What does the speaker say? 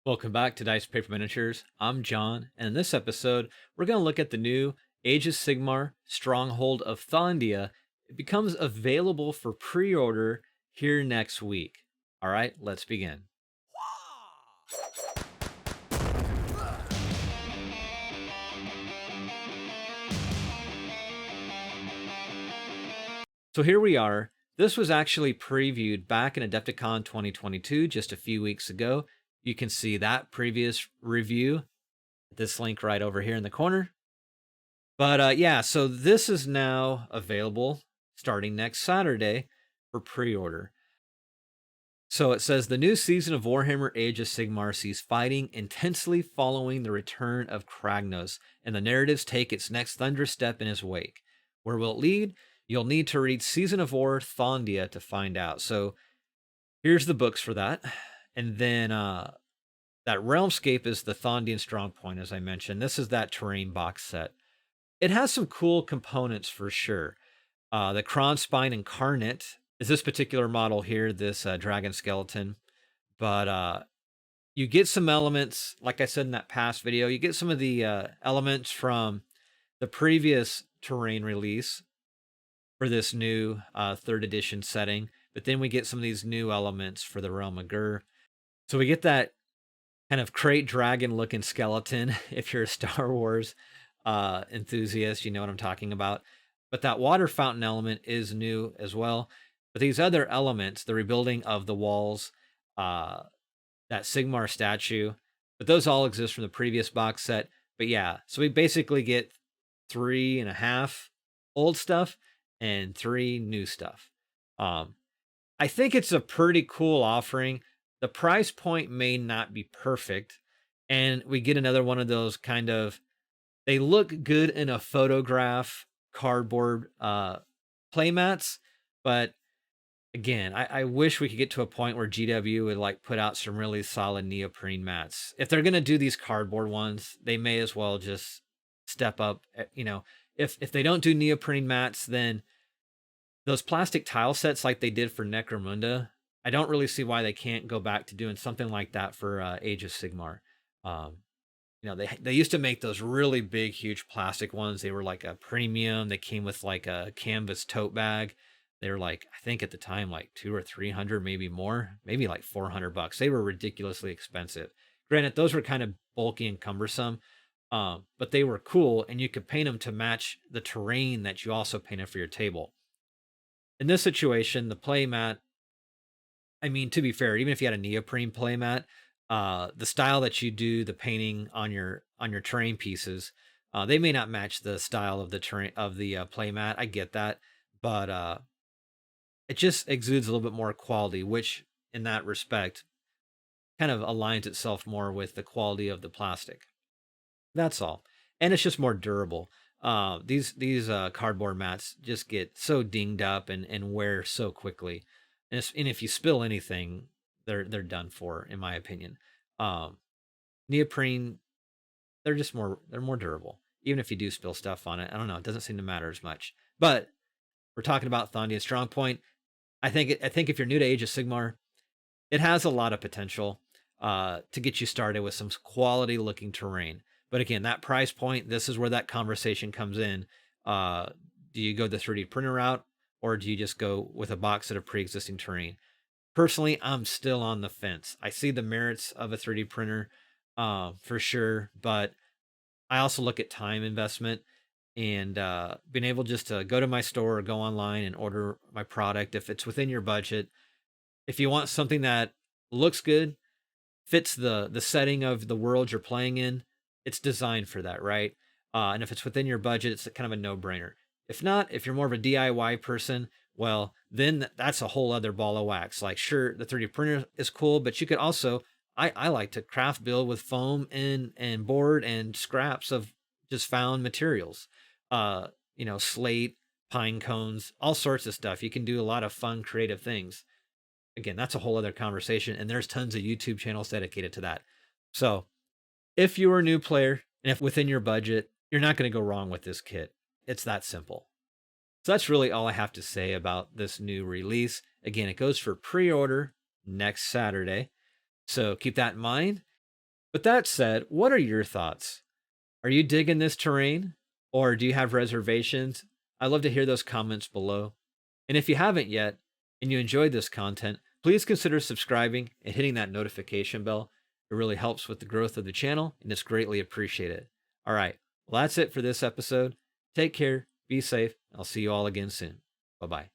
Welcome back to Dice Paper Miniatures. I'm John, and in this episode, we're going to look at the new Age of Sigmar Stronghold of Thondia. It becomes available for pre-order here next week. All right, let's begin. So here we are. This was actually previewed back in Adepticon 2022, just a few weeks ago. You can see that previous review, this link right over here in the corner. But yeah, so this is now available starting next Saturday for pre-order. So it says the new season of Warhammer Age of Sigmar sees fighting intensely following the return of Kragnos, and the narratives take its next thunderous step in his wake. Where will it lead? You'll need to read Season of War Thondia to find out. So here's the books for that. And then that Realmscape is the Thondian Strongpoint, as I mentioned. This is that terrain box set. It has some cool components for sure. The Kron Spine Incarnate is this particular model here, this dragon skeleton. But you get some elements, like I said in that past video, you get some of the elements from the previous terrain release for this new 3rd edition setting. But then we get some of these new elements for the Realm of Gur. So we get that kind of crate dragon looking skeleton. If you're a Star Wars enthusiast, you know what I'm talking about. But that water fountain element is new as well. But these other elements, the rebuilding of the walls, that Sigmar statue, but those all exist from the previous box set. But yeah, so we basically get 3.5 old stuff and 3 new stuff. I think it's a pretty cool offering. The price point may not be perfect, and we get another one of those kind of, they look good in a photograph cardboard playmats, but again, I wish we could get to a point where GW would like put out some really solid neoprene mats. If they're gonna do these cardboard ones, they may as well just step up. If they don't do neoprene mats, then those plastic tile sets like they did for Necromunda, I don't really see why they can't go back to doing something like that for Age of Sigmar. They used to make those really big, huge plastic ones. They were like a premium. They came with like a canvas tote bag. They were like, I think at the time, like 200 or 300, maybe more, maybe like $400. They were ridiculously expensive. Granted, those were kind of bulky and cumbersome, but they were cool, and you could paint them to match the terrain that you also painted for your table. In this situation, the playmat, I mean, to be fair, even if you had a neoprene playmat, the style that you do the painting on your terrain pieces, they may not match the style of the terrain of the playmat. I get that, but it just exudes a little bit more quality, which in that respect kind of aligns itself more with the quality of the plastic. That's all, and it's just more durable. These cardboard mats just get so dinged up and wear so quickly, and if you spill anything, they're done for, in my opinion. Neoprene, they're more durable. Even if you do spill stuff on it, I don't know, it doesn't seem to matter as much. But we're talking about Thondian Strongpoint. I think if you're new to Age of Sigmar, it has a lot of potential to get you started with some quality looking terrain. But again, that price point, this is where that conversation comes in. Do you go the 3D printer route, or do you just go with a box set of pre-existing terrain? Personally, I'm still on the fence. I see the merits of a 3D printer for sure, but I also look at time investment and being able just to go to my store or go online and order my product if it's within your budget. If you want something that looks good, fits the setting of the world you're playing in, it's designed for that, right? And if it's within your budget, it's kind of a no-brainer. If not, if you're more of a DIY person, well, then that's a whole other ball of wax. Like, sure, the 3D printer is cool, but you could also, I like to craft build with foam and board and scraps of just found materials. Slate, pine cones, all sorts of stuff. You can do a lot of fun, creative things. Again, that's a whole other conversation, and there's tons of YouTube channels dedicated to that. So if you're a new player and if within your budget, you're not going to go wrong with this kit. It's that simple. So that's really all I have to say about this new release. Again, it goes for pre-order next Saturday. So keep that in mind. But that said, what are your thoughts? Are you digging this terrain? Or do you have reservations? I'd love to hear those comments below. And if you haven't yet, and you enjoyed this content, please consider subscribing and hitting that notification bell. It really helps with the growth of the channel, and it's greatly appreciated. All right, well, that's it for this episode. Take care, be safe, and I'll see you all again soon. Bye-bye.